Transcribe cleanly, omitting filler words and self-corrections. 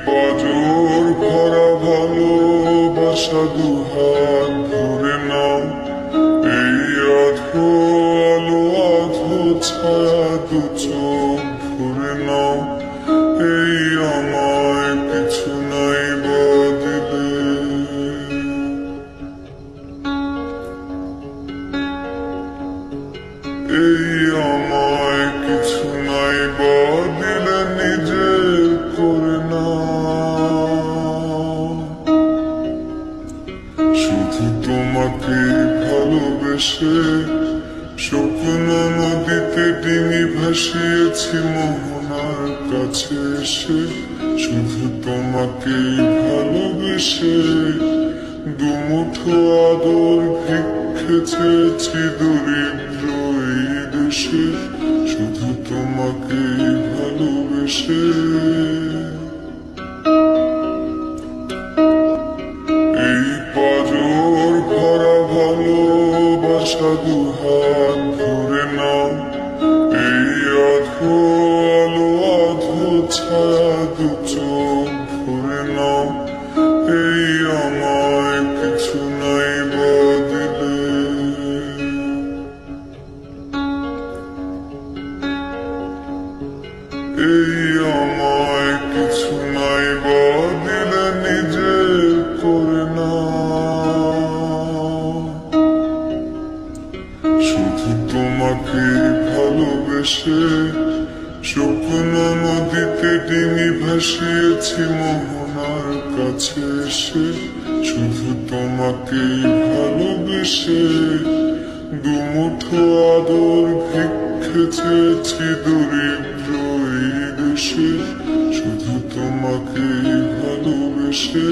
পাজর ভরা ভালোবাসা দুহাত ধরে নাও, এই আধো আলো আধো ছায়া দু চোখ ভরে নাও, এই আমায় কিছু নাই বদলে, এই আমায় কিছু নাই বদলে নিজে করে নাও। শুধু তোমাকে ভালোবেসে স্বপ্ন নদীতে ডিঙি ভাসিয়েছি মোহনার কাছে এসে, শুধু তোমাকে ভালোবেসে দুমুঠো আদর ভিক্ষে চেয়েছি দরিদ্র এই দেশে, শুধু তোমাকে ভালোবেসে। এই পাজর ভরা ভালোবাসা দুহাত ধরে নাও, এই আধো আলো আধো ছায়া দু চোখ ভরে নাও, এই আমায় কিছু নাই বদলে, এই আমায় কিছু নাই বদলে নিজে করে নাও। শুধু তোমাকে ভালোবেসে স্বপ্ন নদীতে ডিঙি ভাসিয়েছি মোহনার কাছে এসে, শুধু তোমাকে ভালোবেসে দুমুঠো আদর ভিক্ষে চেয়েছি দরিদ্র এই দেশে, শুধু তোমাকে ভালোবেসে।